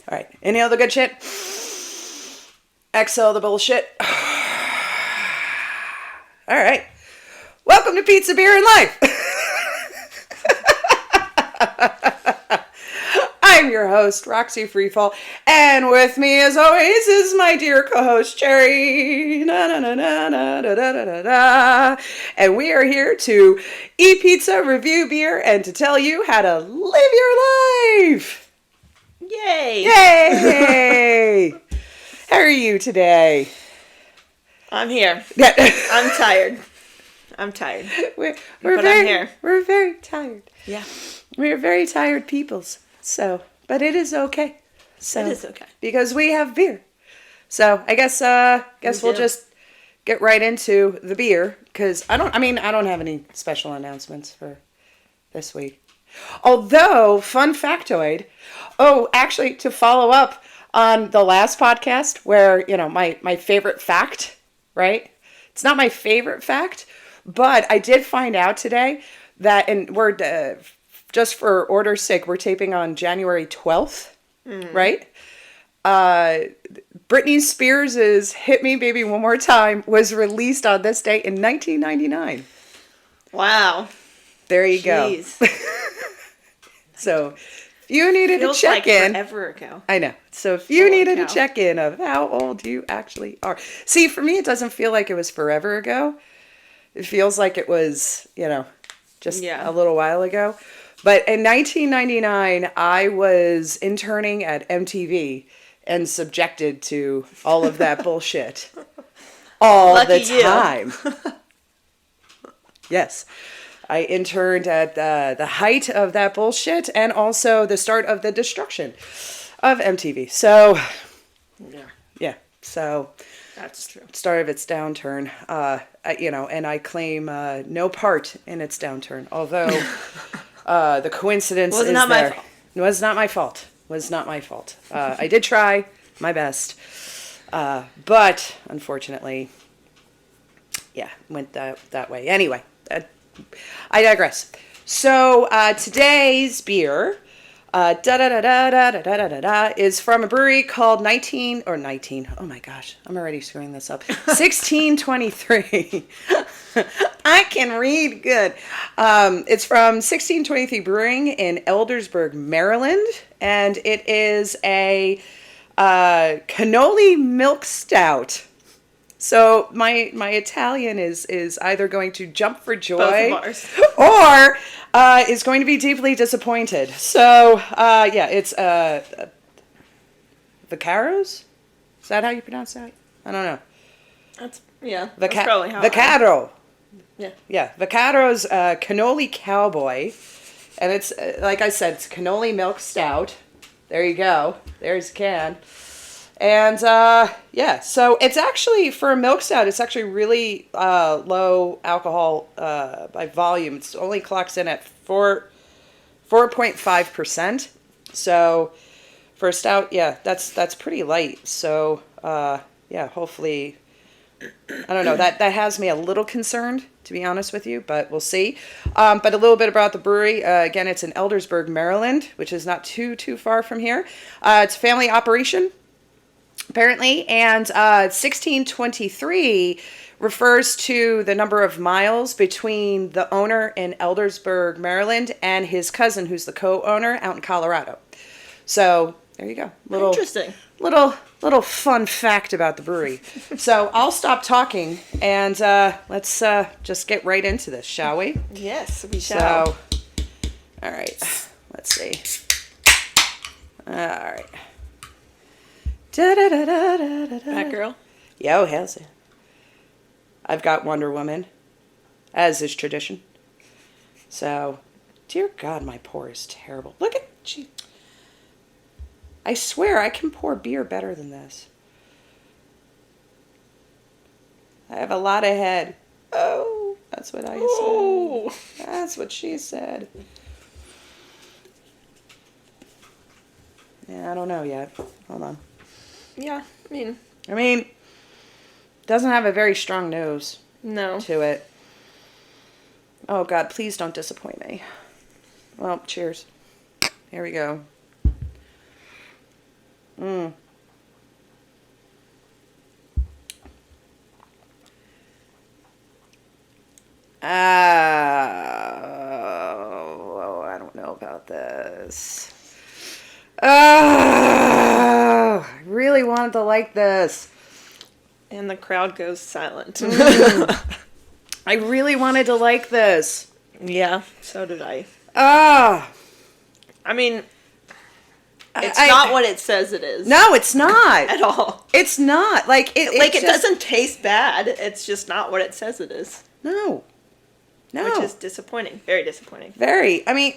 All right. Inhale the good shit. Exhale the bullshit. All right. Welcome to Pizza, Beer, and Life. I'm your host, Roxy Freefall, and with me, as always, is my dear co-host, Cherry. And we are here to eat pizza, review beer, and to tell you how to live your life. Yay! Yay! How are you today? I'm here. Yeah. I'm tired. I'm tired. I'm here. We're very tired. Yeah. We're very tired peoples. So, but it is okay. So, It is okay. Because we have beer. So, I guess we'll just get right into the beer. Because I don't have any special announcements for this week. Although, fun factoid. Oh, actually, to follow up on the last podcast where, my favorite fact, right? It's not my favorite fact, but I did find out today that, and we're, just for order's sake, we're taping on January 12th, right? Britney Spears' Hit Me Baby One More Time was released on this date in 1999. Wow. There you go. So, if you needed to check in. Forever ago. I know. So, if you needed to check in of how old you actually are. See, for me, it doesn't feel like it was forever ago. It feels like it was, just a little while ago. But in 1999, I was interning at MTV and subjected to all of that bullshit all Lucky the time. Yes. I interned at the height of that bullshit and also the start of the destruction of MTV. So, yeah. So, that's true. Start of its downturn, and I claim no part in its downturn. Although the coincidence is there. It was not my fault. Was not my fault. I did try my best, but unfortunately, went that way. Anyway. I digress. So, today's beer, is from a brewery called 19, oh my gosh, I'm already screwing this up, 1623. I can read good. It's from 1623 Brewing in Eldersburg, Maryland, and it is a cannoli milk stout. So my Italian is either going to jump for joy or is going to be deeply disappointed. So it's Vacaros? Is that how you pronounce that? I don't know. That's probably how Vacaro. Yeah, Vacaro's Cannoli Cowboy, and it's like I said, it's cannoli milk stout. There you go. There's a can. And, so it's actually, for a milk stout, it's actually really low alcohol by volume. It only clocks in at 4.5%. So, for a stout, that's pretty light. So, hopefully, I don't know, that has me a little concerned, to be honest with you, but we'll see. But a little bit about the brewery. Again, it's in Eldersburg, Maryland, which is not too far from here. It's a family operation, apparently, and 1623 refers to the number of miles between the owner in Eldersburg, Maryland, and his cousin, who's the co-owner out in Colorado. So there you go. Interesting. Little fun fact about the brewery. So I'll stop talking and let's just get right into this, shall we? Yes, we shall. So, all right. Let's see. All right. Batgirl? Yo, how's it? I've got Wonder Woman, as is tradition. So, dear God, my pour is terrible. Look at you. I swear I can pour beer better than this. I have a lot of head. Oh, that's what I said. That's what she said. Yeah, I don't know yet. Hold on. Yeah, I mean, doesn't have a very strong nose. No. To it. Oh, God, please don't disappoint me. Well, cheers. Here we go. Mm. I don't know about this. Oh, I really wanted to like this. And the crowd goes silent. I really wanted to like this. Yeah, so did I. Ah. I mean, it's not what it says it is. No, it's not. At all. It's not. Like, it doesn't taste bad. It's just not what it says it is. No. No. Which is disappointing. Very disappointing. Very. I mean,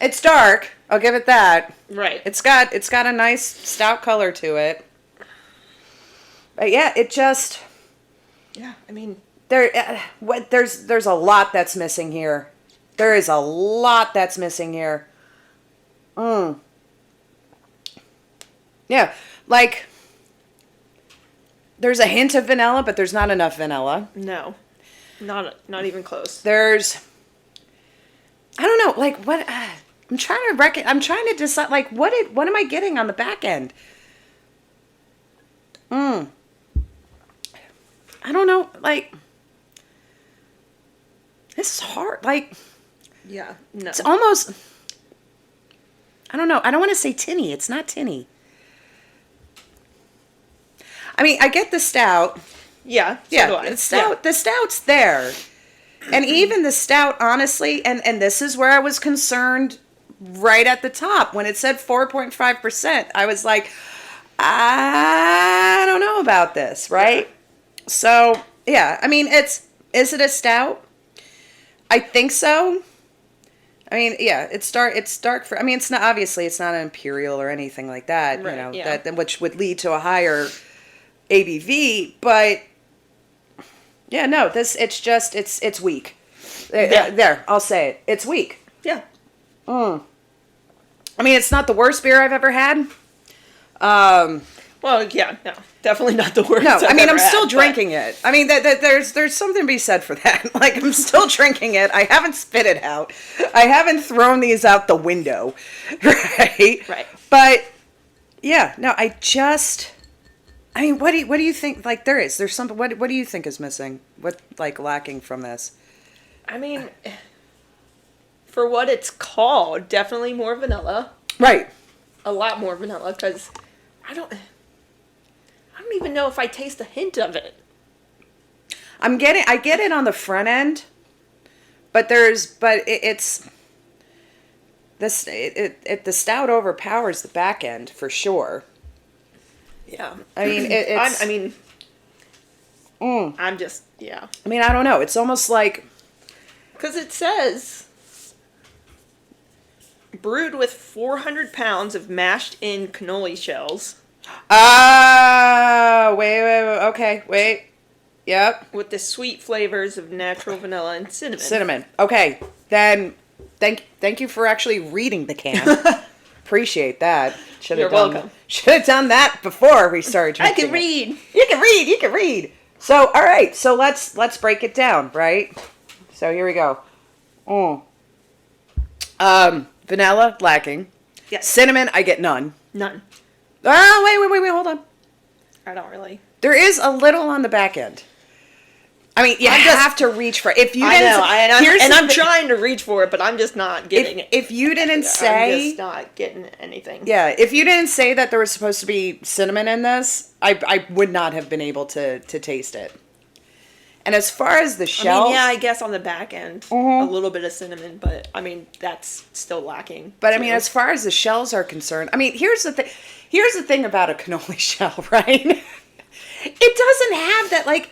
it's dark. I'll give it that. Right. It's got a nice stout color to it. But yeah, it just... Yeah, I mean... There's a lot that's missing here. There is a lot that's missing here. Yeah, like... There's a hint of vanilla, but there's not enough vanilla. No. Not even close. There's... I don't know, like, what... I'm trying to decide, like, what am I getting on the back end? I don't know, like... This is hard, like... Yeah, no. It's almost... I don't know, I don't want to say tinny. It's not tinny. I mean, I get the stout. Yeah, so Yeah, do I. the stout's there. And even the stout, honestly, and this is where I was concerned right at the top. When it said 4.5%, I was like, I don't know about this, right? Yeah. So, yeah, I mean, is it a stout? I think so. I mean, yeah, it's dark for, I mean, it's not, obviously it's not an imperial or anything like that, Right, you know, yeah. that which would lead to a higher ABV, but yeah, no, it's weak. Yeah. There, I'll say it. It's weak. Yeah. I mean, it's not the worst beer I've ever had. Well, yeah, no. Definitely not the worst. No, I've I mean, ever I'm still had, drinking it. I mean, there's something to be said for that. Like, I'm still drinking it. I haven't spit it out. I haven't thrown these out the window, right? Right. But yeah, no, I mean, what do you think? Like, there's something. What do you think is missing? What, like, lacking from this? I mean, for what it's called, definitely more vanilla. Right. A lot more vanilla, because I don't even know if I taste a hint of it. I get it on the front end, but the stout overpowers the back end for sure. Yeah. I mean, I'm just, yeah. I mean, I don't know. It's almost like... Because it says, brewed with 400 pounds of mashed in cannoli shells. Wait. Okay, wait. Yep. With the sweet flavors of natural vanilla and cinnamon. Cinnamon. Okay, then thank you for actually reading the can. Appreciate that. You're welcome. Should have done that before we started I drinking. can read. You can read. So, all right. So let's break it down, right? So here we go. Vanilla lacking. Yes. Cinnamon, I get none. None. Oh, wait, hold on. I don't really. There is a little on the back end. I mean, you have to reach for it. If you I didn't, know, I'm trying to reach for it, but I'm just not getting it. If you didn't say, I'm just not getting anything. yeah, if you didn't say that there was supposed to be cinnamon in this, I would not have been able to taste it. And as far as the shells, I mean, yeah, I guess on the back end, a little bit of cinnamon, but I mean, that's still lacking. But I mean, as far as the shells are concerned, I mean, here's the thing. Here's the thing about a cannoli shell, right? It doesn't have that, like,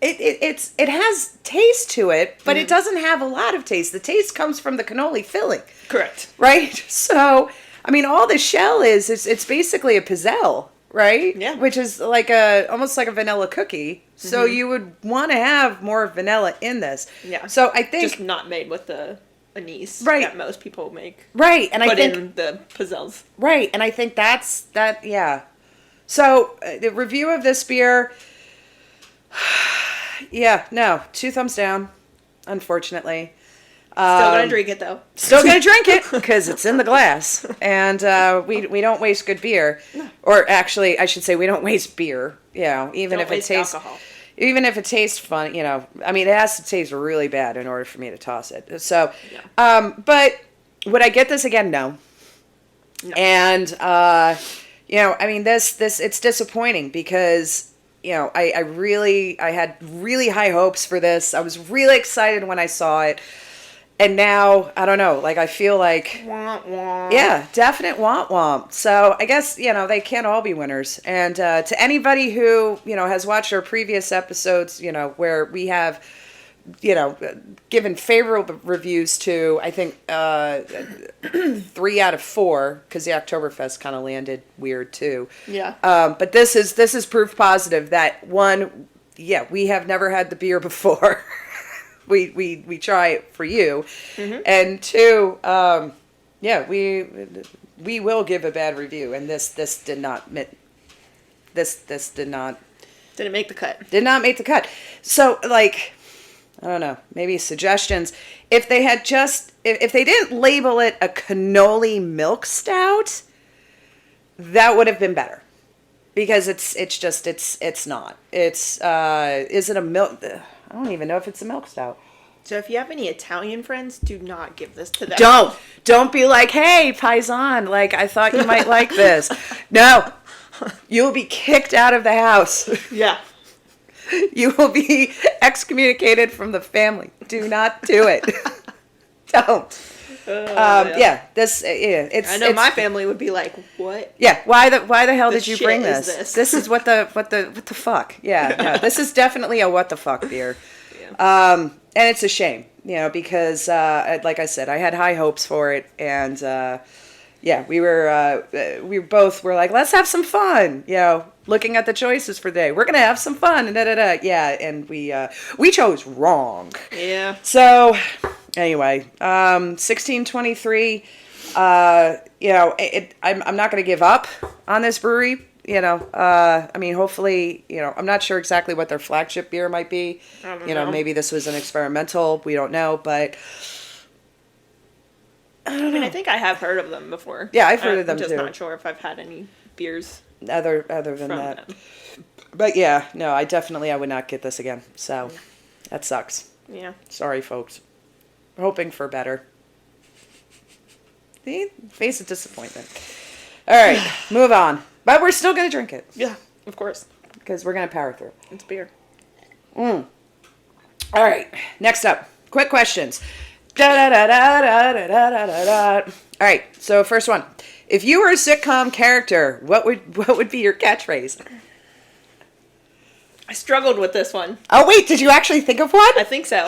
it has taste to it, but it doesn't have a lot of taste. The taste comes from the cannoli filling. Correct. Right? So, I mean, all the shell is it's basically a pizzelle, right? Yeah. Which is like almost like a vanilla cookie. So you would want to have more vanilla in this. Yeah. So I think just not made with the anise Right. that most people make. right, and I Put think in the pizzelles. right, and I think yeah. So the review of this beer, yeah, no, 2 thumbs down, unfortunately. Still gonna drink it though. Still gonna drink it because it's in the glass, and we don't waste good beer, or actually, I should say we don't waste beer. You know, even Don't if it waste tastes, alcohol. even if it tastes fun. You know, I mean, it has to taste really bad in order for me to toss it. So, Yeah. but would I get this again? No. No. And you know, I mean, this it's disappointing because you know I had really high hopes for this. I was really excited when I saw it. And now, I don't know, like, I feel like, Womp womp. yeah, definite womp womp. So I guess, you know, they can't all be winners. And to anybody who, you know, has watched our previous episodes, you know, where we have, you know, given favorable reviews to, I think, 3 out of 4, because the Oktoberfest kind of landed weird, too. Yeah. But this is proof positive that, one, yeah, we have never had the beer before. We try it for you, and 2, yeah, we will give a bad review, and this did not this did not Didn't make the cut. did not make the cut. So like, I don't know, maybe suggestions. If they had just if they didn't label it a cannoli milk stout, that would have been better, because it's not. Is it a milk? I don't even know if it's a milk stout. So if you have any Italian friends, do not give this to them. Don't be like, hey, paisan, like, I thought you might like this. No, you'll be kicked out of the house. Yeah. You will be excommunicated from the family. Do not do it. Don't. Yeah, this. Yeah, I know my family would be like, "What? Yeah, why the hell The did you shit bring is this? this?" This is what the fuck? Yeah, no, this is definitely a what the fuck beer. Yeah. And it's a shame, you know, because like I said, I had high hopes for it, and yeah, we both were like, let's have some fun, you know, looking at the choices for the day. We're gonna have some fun, and yeah, and we chose wrong. Yeah. So anyway, 1623. You know, I'm not gonna give up on this brewery. You know, I mean, hopefully, you know, I'm not sure exactly what their flagship beer might be. I don't you know, maybe this was an experimental. We don't know, but I mean, I think I have heard of them before. Yeah, I've heard of them I'm just too. not sure if I've had any beers other than from that. them. But yeah, no, I would not get this again. So that sucks. Yeah. Sorry, folks. Hoping for better. See? Face of disappointment. All right, move on. But we're still going to drink it. Yeah, of course. Because we're going to power through. It's beer. All right, next up. Quick questions. Da-da-da-da-da-da-da-da-da. All right, so first one. If you were a sitcom character, what would be your catchphrase? I struggled with this one. Oh, wait, did you actually think of one? I think so.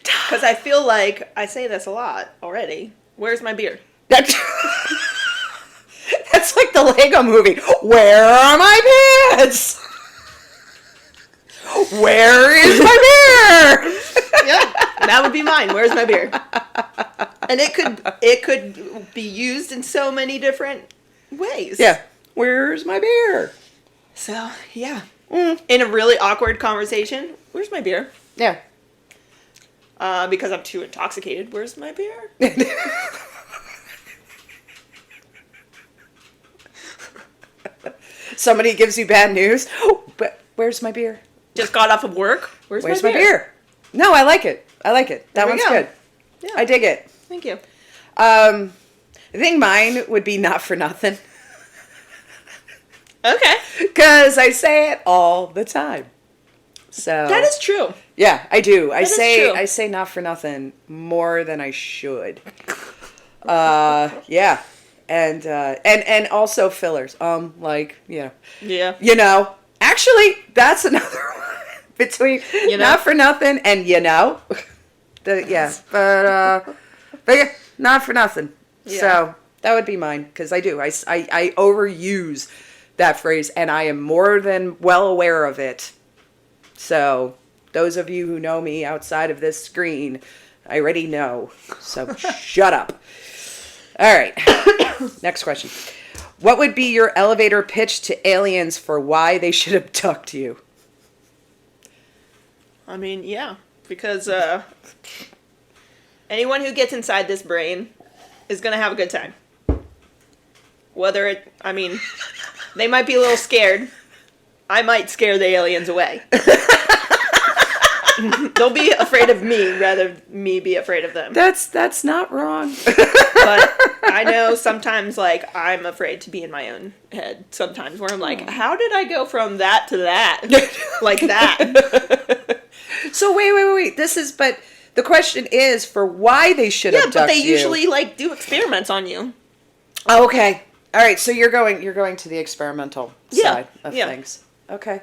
Because I feel like I say this a lot already. Where's my beer? That's like the Lego movie. Where are my pants? Where is my beer? Yeah, that would be mine. Where's my beer? And it could be used in so many different ways. Yeah. Where's my beer? So, yeah. In a really awkward conversation, where's my beer? Yeah. Because I'm too intoxicated, where's my beer? Somebody gives you bad news. Oh, but where's my beer? Just got off of work. Where's my beer? No, I like it. That There we one's go. good. Yeah. I dig it. Thank you. I think mine would be not for nothing. Okay. Because I say it all the time. So That is true. yeah, I do. is true. I say not for nothing more than I should. Yeah. And also fillers. Like, Yeah. you know, actually, that's another one between You know? not for nothing and you know. But yeah, not for nothing. Yeah. So that would be mine, because I do. I overuse that phrase, and I am more than well aware of it. So those of you who know me outside of this screen, I already know. So shut up. All right. Next question. What would be your elevator pitch to aliens for why they should abduct you? I mean, yeah. Because Anyone who gets inside this brain is going to have a good time. They might be a little scared. I might scare the aliens away. They'll be afraid of me rather than me be afraid of them. That's not wrong. But I know sometimes, like, I'm afraid to be in my own head sometimes where I'm like, how did I go from that to that? Like that. So wait. But the question is for why they should abduct you. Yeah, but they usually, like, do experiments on you. Oh, okay. All right, so you're going to the experimental side of things. Okay.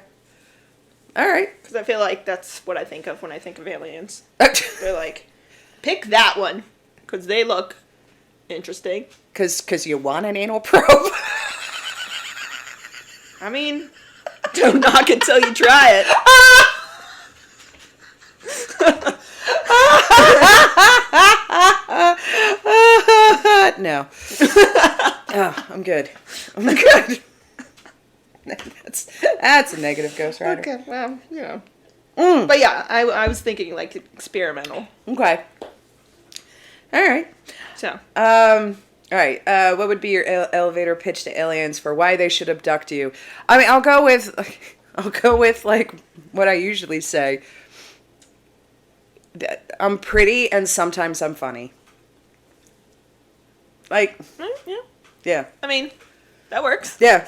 All right. Because I feel like that's what I think of when I think of aliens. They're like, pick that one, because they look interesting. Because you want an anal probe? I mean, don't knock it till you try it. No. Oh, I'm good. That's a negative Ghost Rider. Okay, well, you know. But yeah, I was thinking like experimental. Okay. All right. So. All right. What would be your elevator pitch to aliens for why they should abduct you? I mean, I'll go with like what I usually say. I'm pretty and sometimes I'm funny. Like. Yeah. Yeah. I mean, that works. Yeah.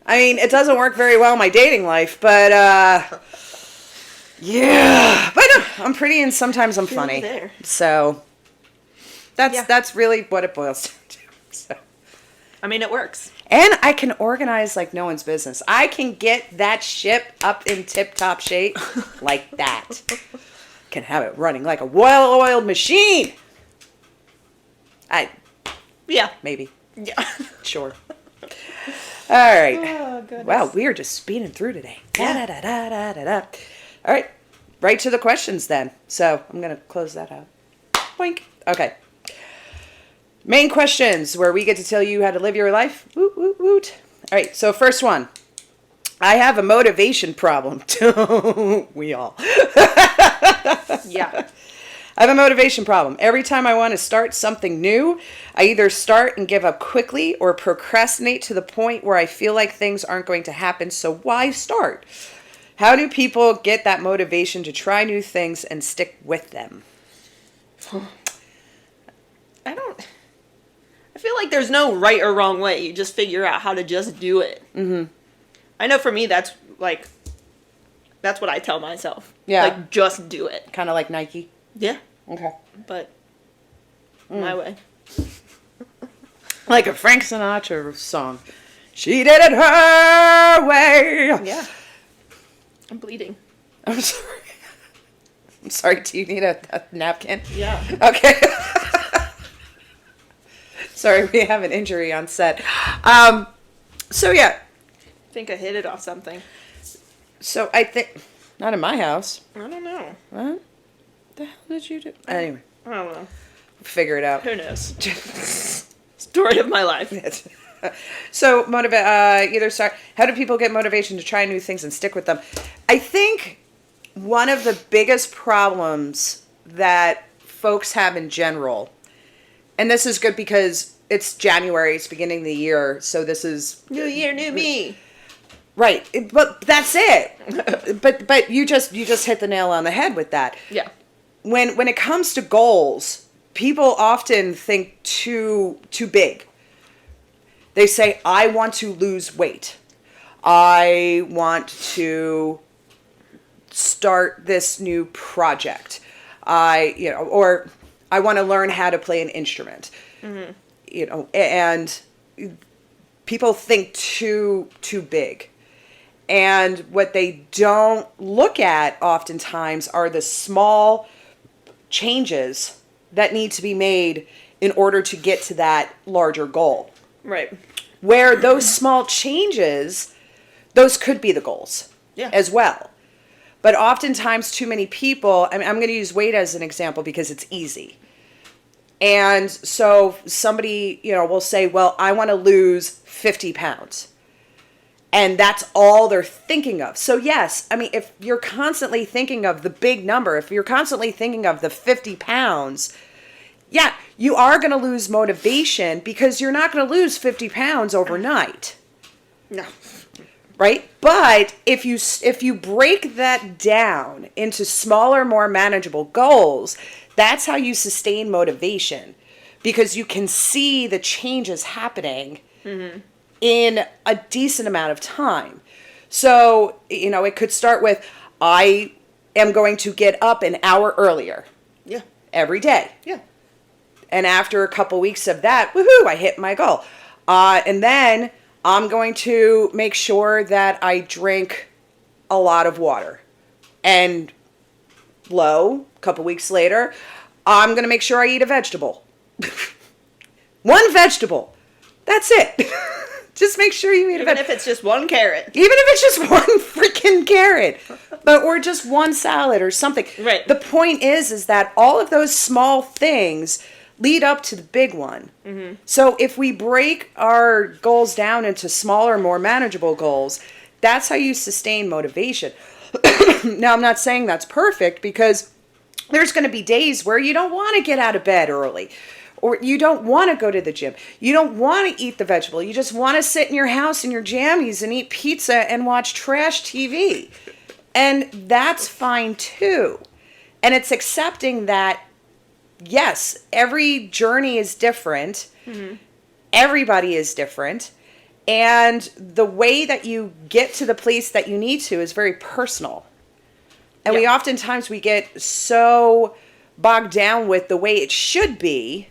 I mean, it doesn't work very well in my dating life, but yeah. But I'm pretty and sometimes I'm funny. There. So that's really what it boils down to. So. I mean, it works. And I can organize like no one's business. I can get that ship up in tip-top shape like that. Can have it running like a well-oiled machine. Yeah. Maybe. Yeah. Sure. All right. Oh, goodness. Wow, we are just speeding through today. Yeah. Da-da-da-da-da-da. All right. Right to the questions then. So I'm going to close that out. Boink. Okay. Main questions where we get to tell you how to live your life. Woot, woot, woot. All right. So first one. I have a motivation problem. We all. Yeah. I have a motivation problem. Every time I want to start something new, I either start and give up quickly or procrastinate to the point where I feel like things aren't going to happen, so why start? How do people get that motivation to try new things and stick with them? I feel like there's no right or wrong way. You just figure out how to just do it. Mm-hmm. I know for me, that's what I tell myself. Yeah. Like, just do it. Kind of like Nike? Yeah. Okay. But my way. Like a Frank Sinatra song. She did it her way. Yeah. I'm bleeding. I'm sorry. I'm sorry. Do you need a napkin? Yeah. Okay. Sorry, we have an injury on set. So yeah. I think I hit it off something. So I think not in my house. I don't know. What the hell did you do? Anyway, I don't know. figure it out. Who knows? Story of my life. So either start. How do people get motivation to try new things and stick with them? I think one of the biggest problems that folks have in general, and this is good because it's January, it's beginning of the year, so this is New year, new me. Right, but that's it. but you just hit the nail on the head with that. Yeah. When it comes to goals, people often think too big. They say, I want to lose weight. I want to start this new project. Or I want to learn how to play an instrument. Mm-hmm. And people think too big. And what they don't look at oftentimes are the small changes that need to be made in order to get to that larger goal. Right. Where those small changes, those could be the goals as well. But oftentimes too many people, I'm going to use weight as an example because it's easy. And so somebody, will say, well, I want to lose 50 pounds. And that's all they're thinking of. So yes, I mean, if you're constantly thinking of the big number, if you're constantly thinking of the 50 pounds, yeah, you are going to lose motivation because you're not going to lose 50 pounds overnight. No. Right? But if you break that down into smaller, more manageable goals, that's how you sustain motivation, because you can see the changes happening in a decent amount of time. So, it could start with, I am going to get up an hour earlier. Yeah. Every day. Yeah. And after a couple weeks of that, woohoo, I hit my goal. And then I'm going to make sure that I drink a lot of water. And a couple weeks later, I'm going to make sure I eat a vegetable. One vegetable. That's it. Just make sure you eat a vegetable. Even if it's just one carrot. Even if it's just one freaking carrot. Or just one salad or something. Right. The point is that all of those small things lead up to the big one. Mm-hmm. So if we break our goals down into smaller, more manageable goals, that's how you sustain motivation. Now, I'm not saying that's perfect, because there's going to be days where you don't want to get out of bed early, or you don't want to go to the gym. You don't want to eat the vegetable. You just want to sit in your house in your jammies and eat pizza and watch trash TV. And that's fine too. And it's accepting that, yes, every journey is different. Mm-hmm. Everybody is different. And the way that you get to the place that you need to is very personal. And we oftentimes get so bogged down with the way it should be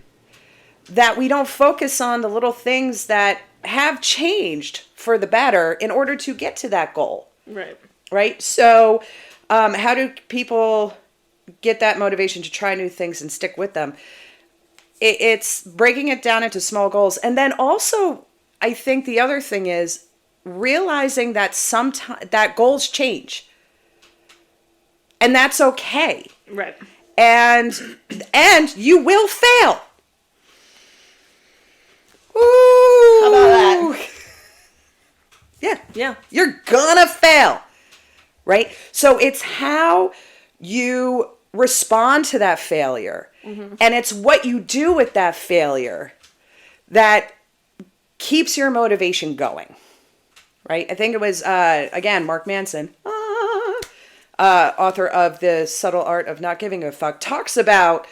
that we don't focus on the little things that have changed for the better in order to get to that goal. Right. Right? So how do people get that motivation to try new things and stick with them? It's breaking it down into small goals. And then also, I think the other thing is realizing that sometimes that goals change. And that's okay. Right. And you will fail. Ooh. How about that? Yeah. Yeah. You're gonna fail. Right? So it's how you respond to that failure. Mm-hmm. And it's what you do with that failure that keeps your motivation going. Right? I think it was, again, Mark Manson, author of The Subtle Art of Not Giving a Fuck, talks about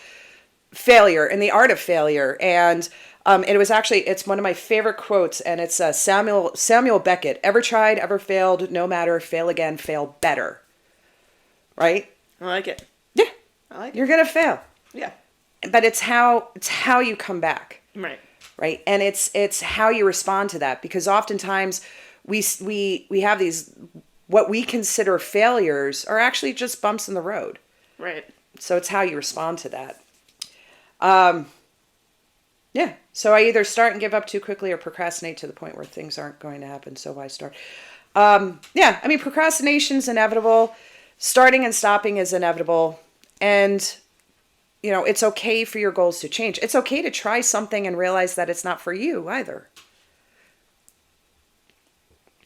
failure and the art of failure. And it was actually, it's one of my favorite quotes, and it's Samuel Beckett. Ever tried, ever failed, no matter, fail again, fail better. Right? I like it. Yeah. I like it. You're going to fail. Yeah. But it's how you come back. Right. Right? And it's how you respond to that, because oftentimes we have these, what we consider failures are actually just bumps in the road. Right. So it's how you respond to that. Yeah. So I either start and give up too quickly or procrastinate to the point where things aren't going to happen. So why start? Yeah. I mean, procrastination's inevitable. Starting and stopping is inevitable. And, it's okay for your goals to change. It's okay to try something and realize that it's not for you either.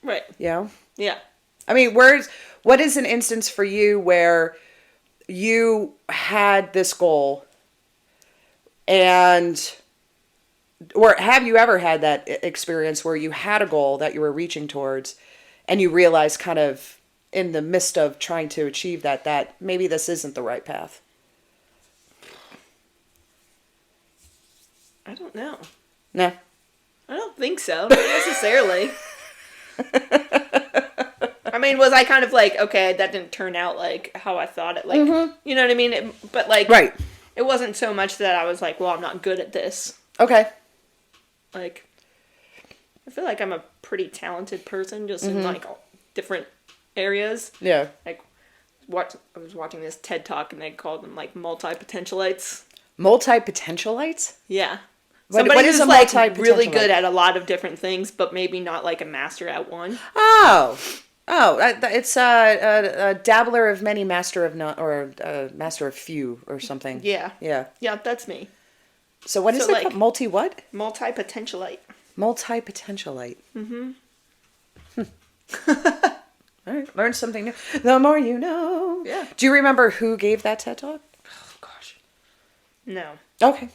Right. Yeah. I mean, what is an instance for you where you had this goal, or have you ever had that experience where you had a goal that you were reaching towards and you realized kind of in the midst of trying to achieve that maybe this isn't the right path? I don't know. No. I don't think so. Not necessarily. I mean, was I kind of like, okay, that didn't turn out like how I thought it, like, mm-hmm. You know what I mean? But like, right. It wasn't so much that I was like, well, I'm not good at this. Okay. Like, I feel like I'm a pretty talented person, just in like different areas. Yeah. Like, I was watching this TED Talk, and they called them like multi-potentialites. Multi-potentialites? Yeah. Somebody what is who's like really good at a lot of different things, but maybe not like a master at one. Oh, it's a dabbler of many, master of none, or master of few, or something. Yeah. Yeah. Yeah, that's me. So what is it called? Multi-what? Multi-potentialite. Multi-potentialite. Mm-hmm. All right, learn something new. The more you know. Yeah. Do you remember who gave that TED Talk? Oh, gosh. No. Okay.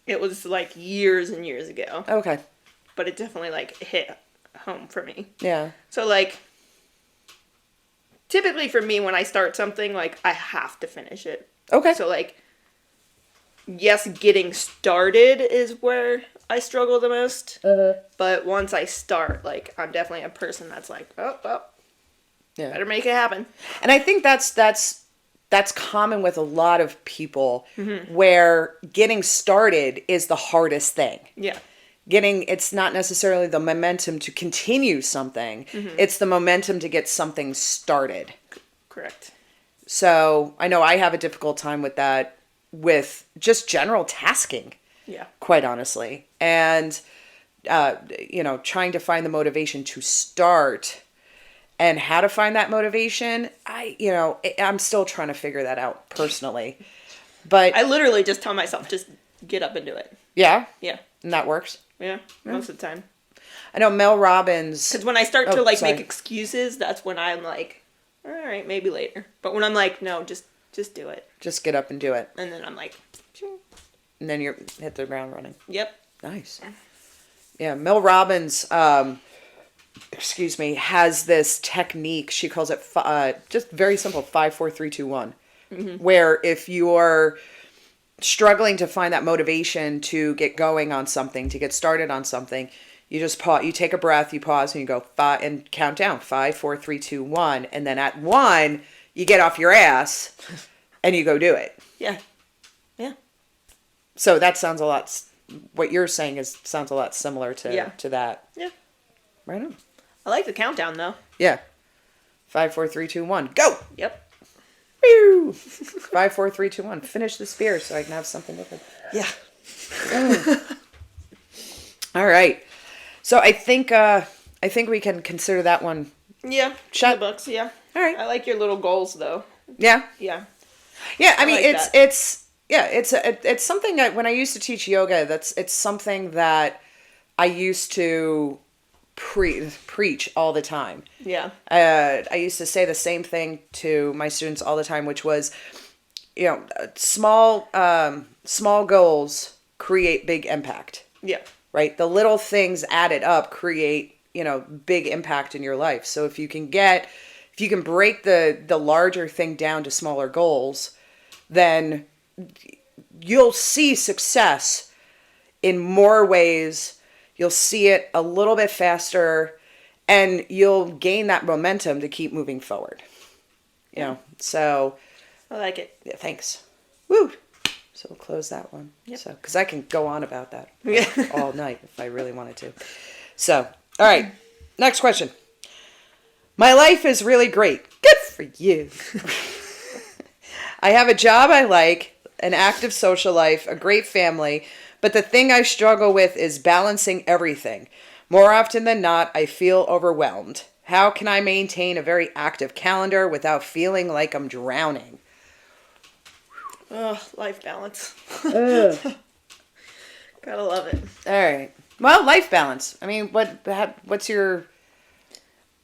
It was like years and years ago. Okay. But it definitely like hit home for me. Yeah. So like, typically for me when I start something, like I have to finish it. Okay. So like, yes, getting started is where I struggle the most. But once I start, like I'm definitely a person that's like, oh, well, Yeah. better make it happen. And I think that's common with a lot of people where getting started is the hardest thing. Yeah. It's not necessarily the momentum to continue something. It's the momentum to get something started. Correct. So I know I have a difficult time with that, with just general tasking. Yeah. Quite honestly. And, trying to find the motivation to start and how to find that motivation, I'm still trying to figure that out personally. But I literally just tell myself, just get up and do it. yeah, Yeah. and that works. Yeah. Most of the time. I know Mel Robbins. Because when I start to sorry. make excuses, that's when I'm like, all right, maybe later. But when I'm like, no, just do it. Just get up and do it. And then I'm like, sure. And then you hit the ground running. Yep. Nice. Yeah, Mel Robbins, has this technique. She calls it just very simple, 5, 4, 3, 2, 1. Where if you're struggling to find that motivation to get going on something, to get started on something, you just pause. You take a breath, you pause, and you go 5 and count down 5, 4, 3, 2, 1, and then at 1 you get off your ass and you go do it. Yeah. Yeah. So that sounds a lot. What you're saying sounds a lot similar to that. Yeah. Right on. I like the countdown though. Yeah. 5, 4, 3, 2, 1. Go. Yep. Woo! 5, 4, 3, 2, 1. Finish this beer so I can have something different. Yeah. All right. So I think we can consider that one. Yeah. Shut. The books. Yeah. All right. I like your little goals though. Yeah. Yeah. Yeah. I mean, like it's something that when I used to teach yoga, it's something that I used to preach all the time. Yeah. I used to say the same thing to my students all the time, which was, small goals create big impact. Yeah. Right? The little things added up create, big impact in your life. So if you can break the larger thing down to smaller goals, then you'll see success in more ways. You'll see it a little bit faster, and you'll gain that momentum to keep moving forward. So I like it. yeah, thanks. Woo! So we'll close that one. Yep. So, because I can go on about that Yeah. all night if I really wanted to. So, all right. Next question. My life is really great. Good for you. I have a job I like, an active social life, a great family, but the thing I struggle with is balancing everything. More often than not, I feel overwhelmed. How can I maintain a very active calendar without feeling like I'm drowning? Oh, life balance. Gotta love it. All right. Well, life balance. I mean, what's your...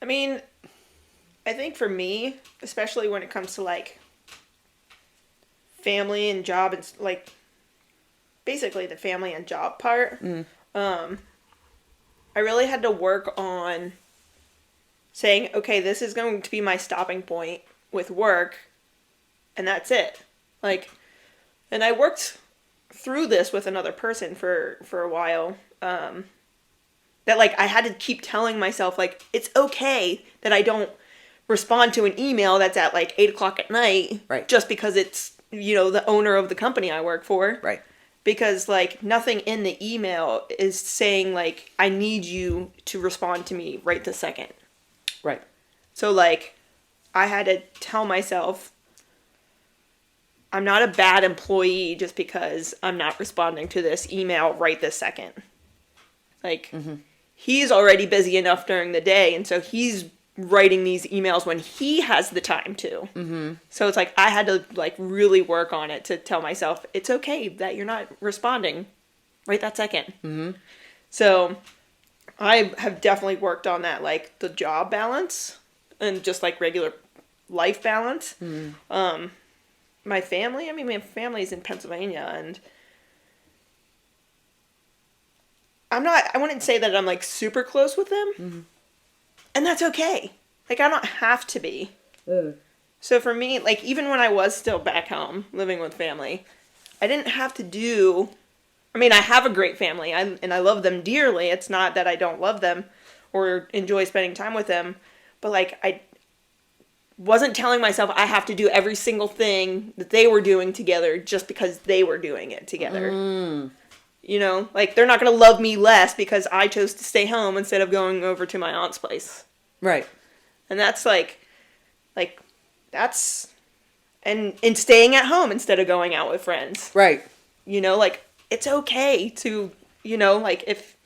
I mean, I think for me, especially when it comes to like family and job and like basically the family and job part, I really had to work on saying, okay, this is going to be my stopping point with work, and that's it. Like, and I worked through this with another person for a while, that like I had to keep telling myself like it's okay that I don't respond to an email that's at like 8:00 at night, right? Just because it's the owner of the company I work for, right? Because like nothing in the email is saying like I need you to respond to me right this second, right? So like I had to tell myself I'm not a bad employee just because I'm not responding to this email right this second. Like, he's already busy enough during the day, and so he's writing these emails when he has the time to. Mm-hmm. So it's like I had to like really work on it to tell myself it's okay that you're not responding right that second. Mm-hmm. So I have definitely worked on that, like the job balance and just like regular life balance. My family's in Pennsylvania, and I wouldn't say that I'm like super close with them. Mm-hmm. And that's okay. Like, I don't have to be. So for me, like, even when I was still back home living with family, I didn't have to do, I mean, I have a great family and I love them dearly. It's not that I don't love them or enjoy spending time with them, but like, I wasn't telling myself I have to do every single thing that they were doing together just because they were doing it together. You know, like, they're not going to love me less because I chose to stay home instead of going over to my aunt's place. Right. And that's that's, and staying at home instead of going out with friends. Right. You know, like, it's okay to, you know, like, if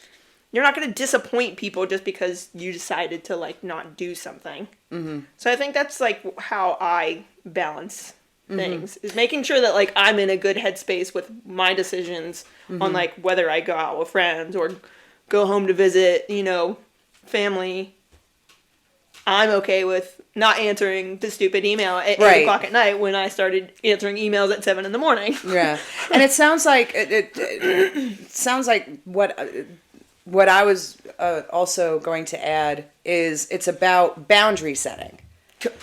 you're not going to disappoint people just because you decided to, like, not do something. Mm-hmm. So I think that's, like, how I balance things, is making sure that, like, I'm in a good headspace with my decisions on, like, whether I go out with friends or go home to visit, you know, family. I'm okay with not answering the stupid email at 8 o'clock at night when I started answering emails at 7 in the morning. Yeah. And it sounds like, it sounds like what I was also going to add is it's about boundary setting.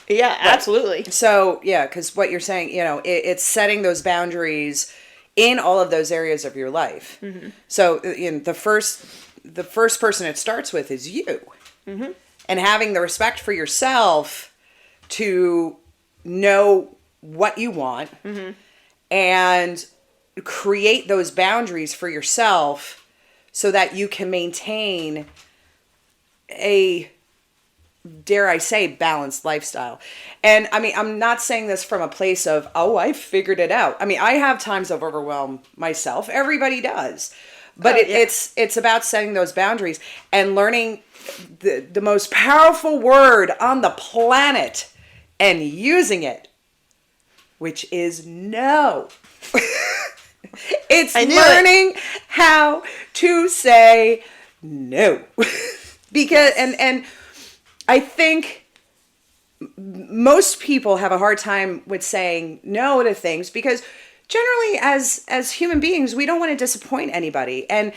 Yeah, absolutely. So, yeah, because what you're saying, you know, it's setting those boundaries in all of those areas of your life. Mm-hmm. So, you know, the first person it starts with is you. Mm-hmm. And having the respect for yourself to know what you want and create those boundaries for yourself so that you can maintain a, dare I say, balanced lifestyle. And I mean, I'm not saying this from a place of, oh, I figured it out. I mean, I have times of overwhelm myself. Everybody does. But it's about setting those boundaries and learning the most powerful word on the planet and using it, which is no. It's learning how to say no. Because and I think most people have a hard time with saying no to things because generally as human beings we don't want to disappoint anybody, and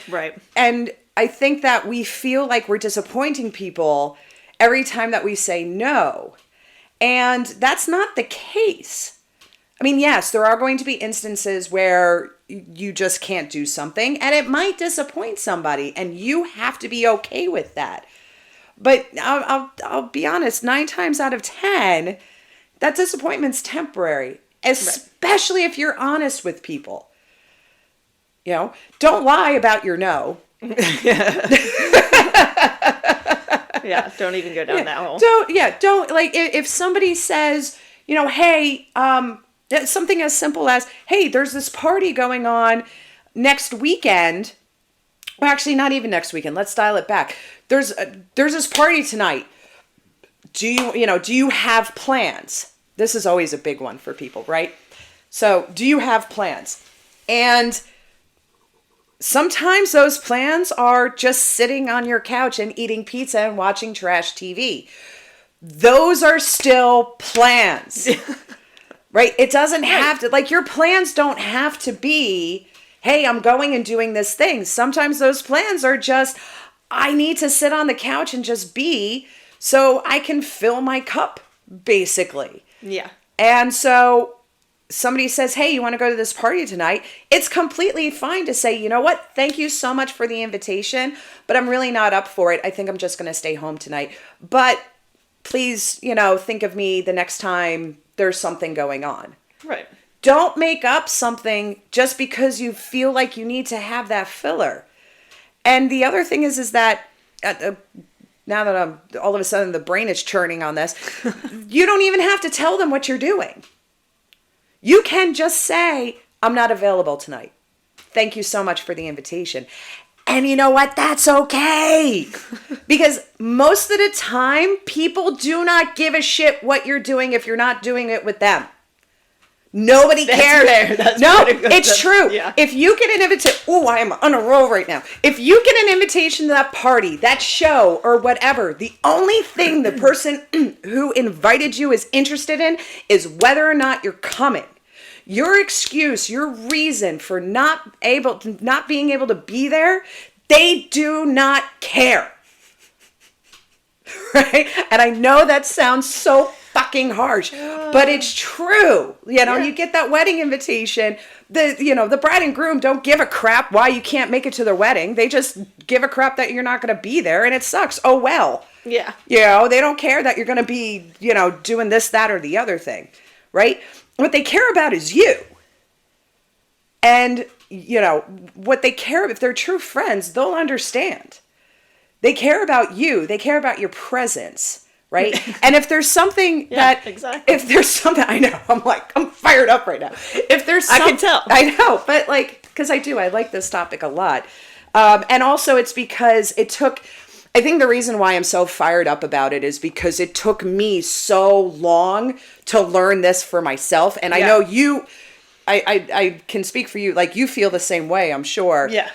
I think that we feel like we're disappointing people every time that we say no, and that's not the case. I mean, yes, there are going to be instances where you just can't do something and it might disappoint somebody and you have to be okay with that. But I'll be honest, 9 times out of 10, that disappointment's temporary, especially if you're honest with people. You know, don't lie about your no. Yeah, don't even go down that hole. Don't, like, if somebody says, you know, hey, something as simple as, hey, there's this party going on next weekend. Well, actually, not even next weekend. Let's dial it back. There's this party tonight. Do you have plans? This is always a big one for people, right? So, do you have plans? And sometimes those plans are just sitting on your couch and eating pizza and watching trash TV. Those are still plans, right? It doesn't have to, like, your plans don't have to be, hey, I'm going and doing this thing. Sometimes those plans are just, I need to sit on the couch and just be so I can fill my cup, basically. Yeah. And so somebody says, hey, you want to go to this party tonight? It's completely fine to say, you know what? Thank you so much for the invitation, but I'm really not up for it. I think I'm just going to stay home tonight. But please, you know, think of me the next time there's something going on. Right. Don't make up something just because you feel like you need to have that filler. And the other thing is that now that I'm all of a sudden the brain is churning on this, you don't even have to tell them what you're doing. You can just say, I'm not available tonight. Thank you so much for the invitation. And you know what? That's okay. Because most of the time, people do not give a shit what you're doing if you're not doing it with them. Nobody cares. No, it's true. Yeah. If you get an invitation, I am on a roll right now. If you get an invitation to that party, that show, or whatever, the only thing the person who invited you is interested in is whether or not you're coming. Your excuse, your reason for not being able to be there, They do not care. Right? And I know that sounds so fucking harsh, but it's true. You get that wedding invitation. The bride and groom don't give a crap why you can't make it to their wedding. They just give a crap that you're not going to be there, and it sucks. Oh, well. Yeah. They don't care that you're going to be, doing this, that, or the other thing. Right? What they care about is you. And, what they care about, if they're true friends, they'll understand. They care about you. They care about your presence, right? And if there's something exactly. if there's something, I know, I'm fired up right now. If there's I can tell. I know, but because I like this topic a lot. And also it's because I think the reason why I'm so fired up about it is because it took me so long to learn this for myself. And I know I can speak for you. You feel the same way, I'm sure. Yeah.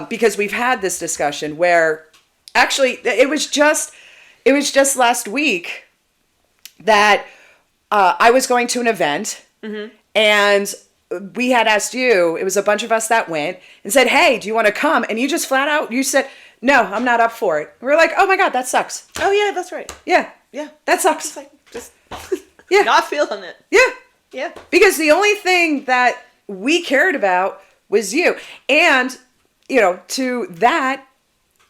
Because we've had this discussion where actually it was just last week that I was going to an event and we had asked you, it was a bunch of us that went and said, hey, do you want to come? And you just flat out, you said, no, I'm not up for it. We were like, oh my God, that sucks. Oh yeah, that's right. Yeah. Yeah. That sucks. Just yeah. Not feeling it. Yeah. Yeah. Because the only thing that we cared about was you. And, to that,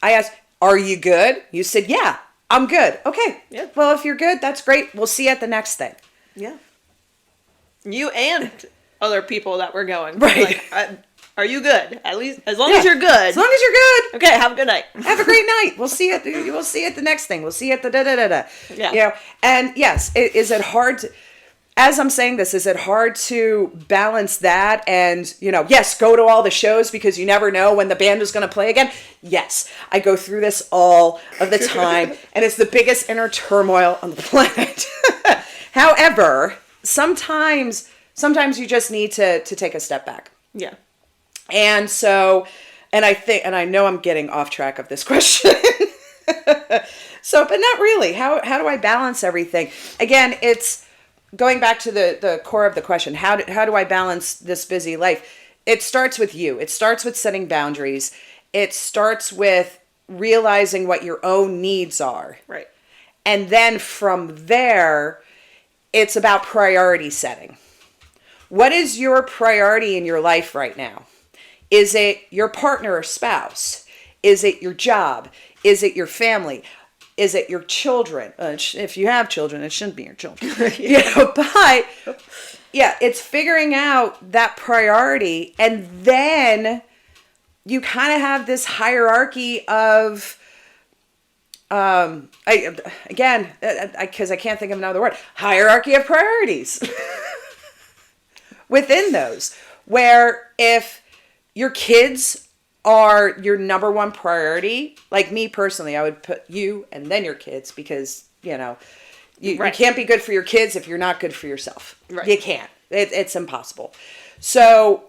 I asked, are you good? You said, yeah, I'm good. Okay. Yeah. Well, if you're good, that's great. We'll see you at the next thing. Yeah. You and other people that were going. Right. Are you good? At least, as long as you're good. As long as you're good. Okay, have a good night. Have a great night. We'll see you at the next thing. We'll see you at the da-da-da-da. Yeah. And yes, is it hard to, as I'm saying this, is it hard to balance that and, yes, go to all the shows because you never know when the band is going to play again? Yes, I go through this all of the time, and it's the biggest inner turmoil on the planet. However, sometimes you just need to take a step back. Yeah. And so, and I know I'm getting off track of this question. So, but not really. How do I balance everything? Again, it's going back to the core of the question. How do I balance this busy life? It starts with you. It starts with setting boundaries. It starts with realizing what your own needs are. Right. And then from there, it's about priority setting. What is your priority in your life right now? Is it your partner or spouse? Is it your job? Is it your family? Is it your children? If you have children, it shouldn't be your children. But yeah, it's figuring out that priority, and then you kind of have this hierarchy of, because I can't think of another word, hierarchy of priorities within those, where if your kids are your number one priority, like me personally, I would put you and then your kids, because, you can't be good for your kids if you're not good for yourself. Right. You can't. It's impossible. So,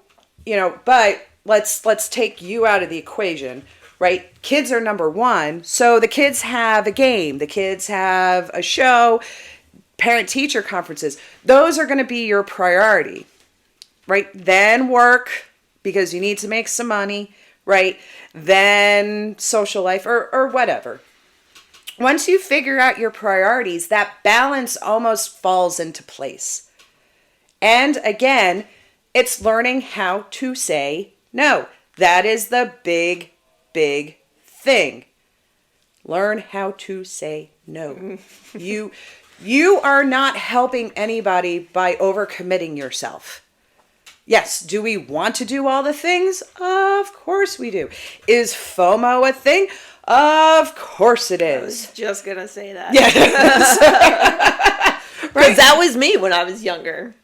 but let's take you out of the equation, right? Kids are number one. So the kids have a game. The kids have a show, parent-teacher conferences. Those are going to be your priority, right? Then work, because you need to make some money, right? Then social life or whatever. Once you figure out your priorities, that balance almost falls into place. And again, it's learning how to say no. That is the big, big thing. Learn how to say no. You are not helping anybody by overcommitting yourself. Yes, do we want to do all the things? Of course we do. Is FOMO a thing? Of course it is. I was just going to say that. Yeah. Because that was me when I was younger.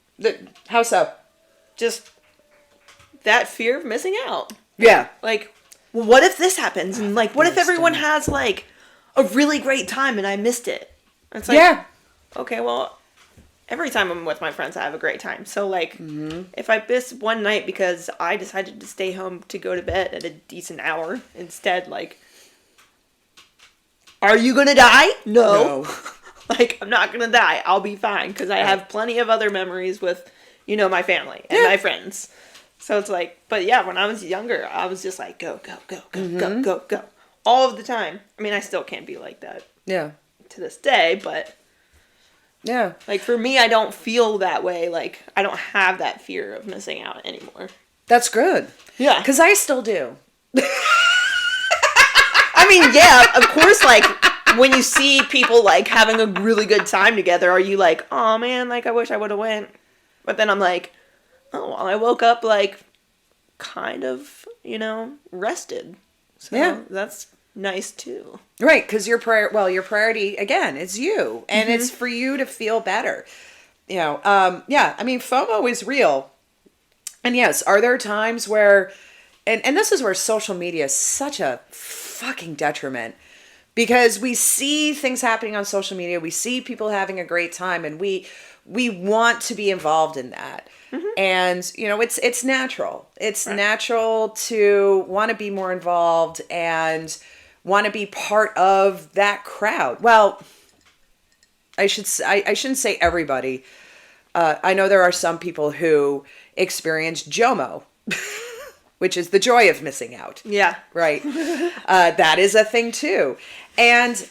How so? Just that fear of missing out. Yeah. Like, well, what if this happens? And what if everyone has a really great time and I missed it? It's yeah. Okay, well, every time I'm with my friends, I have a great time. So, if I miss one night because I decided to stay home to go to bed at a decent hour instead, are you going to die? No. I'm not going to die. I'll be fine because I have plenty of other memories with, my family and my friends. So it's like, but yeah, when I was younger, I was just like, go, go, go, go, go, go, go. All of the time. I mean, I still can't be like that. Yeah. To this day, but. Yeah. Like, for me, I don't feel that way. Like, I don't have that fear of missing out anymore. That's good. Yeah. Because I still do. I mean, yeah, of course, like, when you see people, like, having a really good time together, are you like, oh, man, like, I wish I would have went. But then I'm like, oh, well, I woke up, like, kind of, rested. So yeah. That's nice, too. Right, because your priority, again, is you. And it's for you to feel better. Yeah, I mean, FOMO is real. And yes, are there times where, and this is where social media is such a fucking detriment, because we see things happening on social media, we see people having a great time, and we want to be involved in that. And, it's natural. It's natural to want to be more involved and want to be part of that crowd. Well, I shouldn't say everybody. I know there are some people who experience JOMO, which is the joy of missing out. Yeah. Right. That is a thing too. And,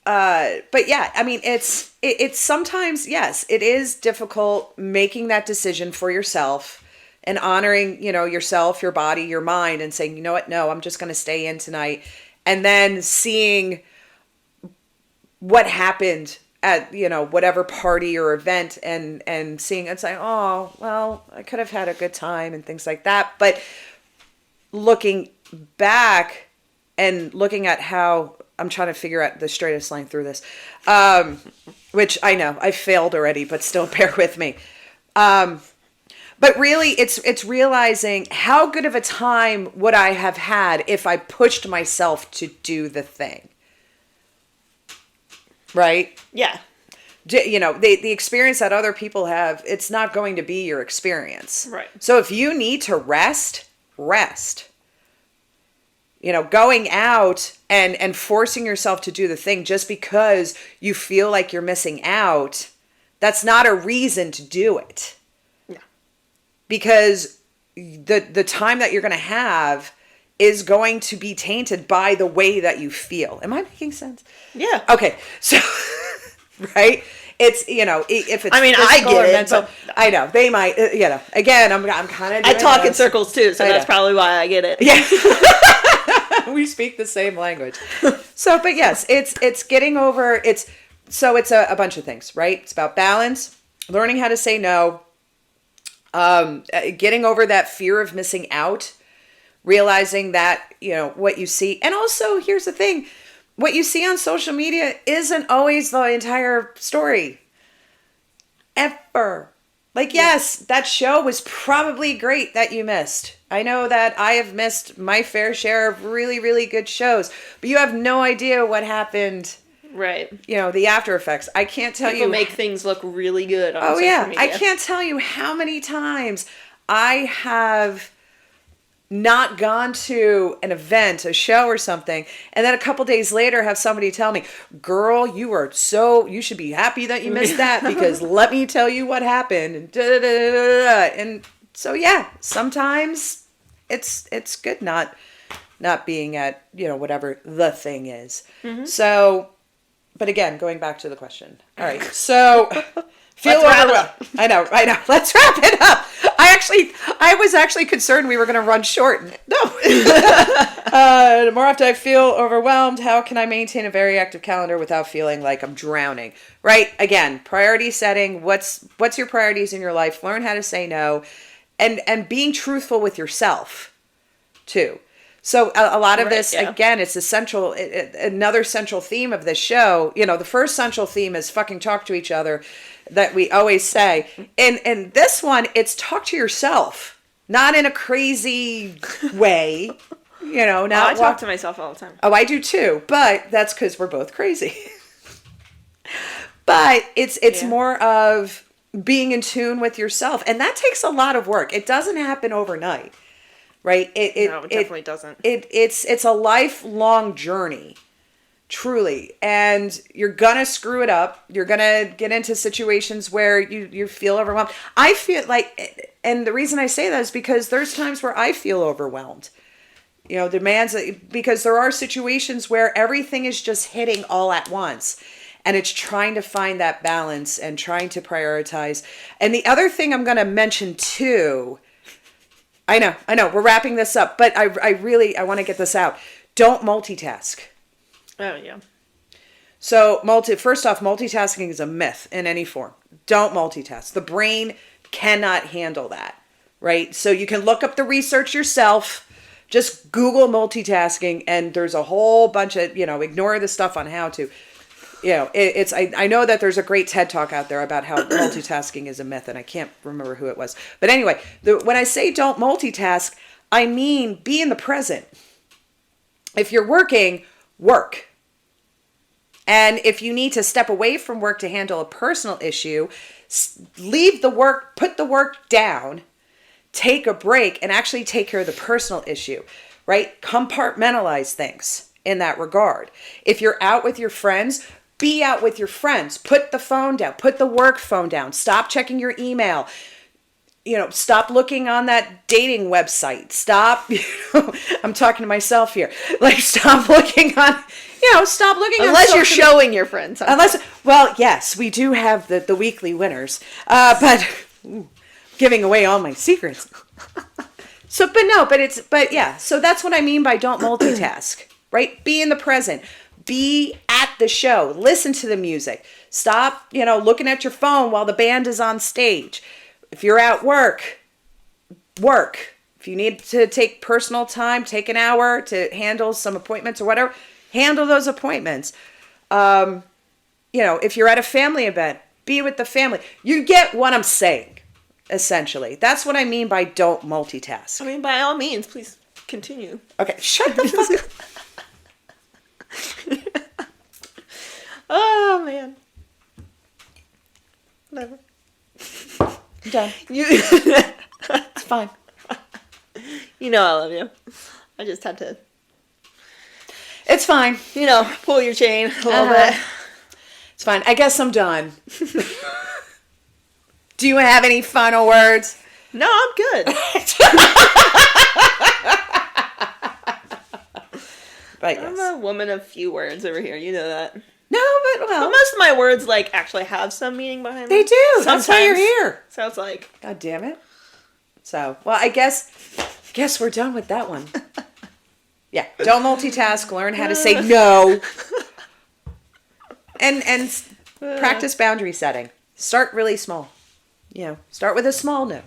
but yeah, I mean, it's sometimes, yes, it is difficult making that decision for yourself and honoring, yourself, your body, your mind, and saying, you know what, no, I'm just going to stay in tonight. And then seeing what happened at, whatever party or event, and seeing it's like, oh, well, I could have had a good time and things like that. But looking back and looking at how, I'm trying to figure out the straightest line through this, which I know I failed already, but still bear with me. But really, it's realizing how good of a time would I have had if I pushed myself to do the thing. Right? Yeah. The experience that other people have, it's not going to be your experience. Right. So if you need to rest. Going out and forcing yourself to do the thing just because you feel like you're missing out, that's not a reason to do it. Yeah. Because the time that you're going to have is going to be tainted by the way that you feel. Am I making sense? Yeah. Okay. So, right? It's, if it's, I mean, I get it, mental, but I know they might, again, I'm kind of, I talk in circles too, so that's probably why I get it. Yeah. We speak the same language. So, but yes, it's getting over, it's a bunch of things, right? It's about balance, learning how to say no, getting over that fear of missing out, realizing that, what you see. And also, here's the thing. What you see on social media isn't always the entire story. Ever. Like, yes, that show was probably great that you missed. I know that I have missed my fair share of really, really good shows. But you have no idea what happened. Right. The after effects. I can't tell you. People make things look really good on social media. I can't tell you how many times I have not gone to an event, a show or something, and then a couple days later have somebody tell me, girl, you should be happy that you missed that, because let me tell you what happened. And and so, yeah, sometimes it's good not being at, whatever the thing is. Mm-hmm. So, but again, going back to the question. All right. So feel overwhelmed. I know. Let's wrap it up. I was actually concerned we were going to run short. No. The more often I feel overwhelmed, how can I maintain a very active calendar without feeling like I'm drowning? Right? Again, priority setting. What's your priorities in your life? Learn how to say no, and being truthful with yourself too. So a lot of this, again, it's another central theme of this show. The first central theme is fucking talk to each other, that we always say. And this one, it's talk to yourself, not in a crazy way. I talk to myself all the time. Oh, I do too, but that's because we're both crazy. But it's more of being in tune with yourself, and that takes a lot of work. It doesn't happen overnight. Right? No, it definitely doesn't. It's a lifelong journey Truly. And you're gonna screw it up. You're gonna get into situations where you feel overwhelmed. I feel like, and the reason I say that is because there's times where I feel overwhelmed. Demands, because there are situations where everything is just hitting all at once. And it's trying to find that balance and trying to prioritize. And the other thing I'm going to mention too, I know, we're wrapping this up, but I want to get this out. Don't multitask. Oh, yeah. So first off, multitasking is a myth in any form. Don't multitask. The brain cannot handle that, right? So you can look up the research yourself. Just Google multitasking, and there's a whole bunch of, ignore the stuff on how to. I know that there's a great TED Talk out there about how multitasking is a myth, and I can't remember who it was. But anyway, when I say don't multitask, I mean be in the present. If you're working, work. And if you need to step away from work to handle a personal issue, leave the work, put the work down, take a break, and actually take care of the personal issue, right? Compartmentalize things in that regard. If you're out with your friends, be out with your friends. Put the phone down. Put the work phone down. Stop checking your email. Stop looking on that dating website. Stop, I'm talking to myself here. Stop looking on, stop looking unless you're showing your friends. Well, yes, we do have the weekly winners. But giving away all my secrets. So that's what I mean by don't multitask, right? Be in the present. Be at the show. Listen to the music. Stop, looking at your phone while the band is on stage. If you're at work. If you need to take personal time, take an hour to handle some appointments or whatever, handle those appointments. If you're at a family event, be with the family. You get what I'm saying, essentially. That's what I mean by don't multitask. I mean, by all means, please continue. Okay, shut the fuck up. Oh, man. Whatever. I'm done. It's fine. I love you. I just had to. It's fine. Pull your chain a little bit. It's fine. I guess I'm done. Do you have any final words? No, I'm good. But yes. I'm a woman of few words over here. You know that. No, but most of my words actually have some meaning behind them. They do. That's why you're here. So it's God damn it. So, well, I guess we're done with that one. Yeah. Don't multitask. Learn how to say no. And practice boundary setting. Start really small. Start with a small no.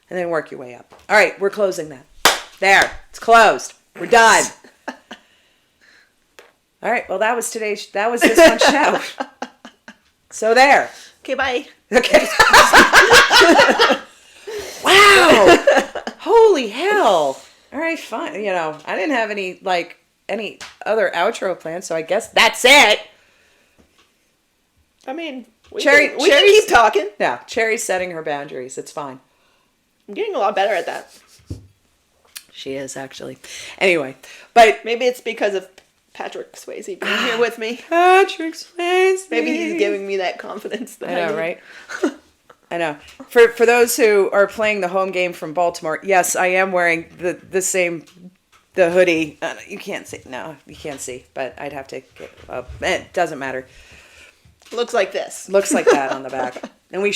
And then work your way up. All right. We're closing that. There. It's closed. We're done. All right. Well, that was this one show. So there. Okay, bye. Okay. Wow. Holy hell. All right, fine. I didn't have any other outro plans, so I guess that's it. I mean, we Cherry, can keep talking. Yeah, Cherry's setting her boundaries. It's fine. I'm getting a lot better at that. She is, actually. Anyway, but maybe it's because of Patrick Swayze being here with me. Patrick Swayze. Maybe he's giving me that confidence. I know, right? I know. For those who are playing the home game from Baltimore, yes, I am wearing the hoodie. You can't see. No, you can't see. But I'd have to get up. It doesn't matter. Looks like this. Looks like that on the back. And we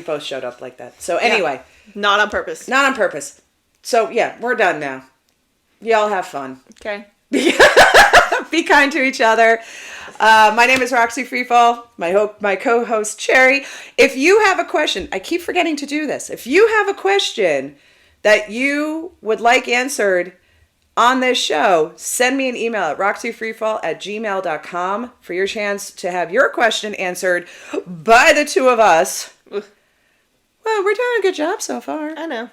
both showed up like that. So anyway. Yeah. Not on purpose. Not on purpose. So yeah, we're done now. Y'all have fun. Okay. Be kind to each other. My name is Roxy Freefall. My co-host Cherry. If you have a question, I keep forgetting to do this. If you have a question that you would like answered on this show, send me an email at roxyfreefall@gmail.com for your chance to have your question answered by the two of us. Well, we're doing a good job so far. I know.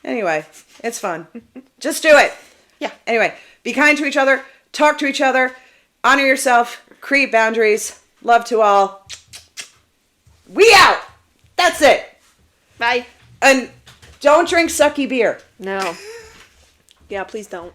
Anyway, it's fun. Just do it. Yeah. Anyway, be kind to each other. Talk to each other. Honor yourself. Create boundaries. Love to all. We out. That's it. Bye. And don't drink sucky beer. No. Yeah, please don't.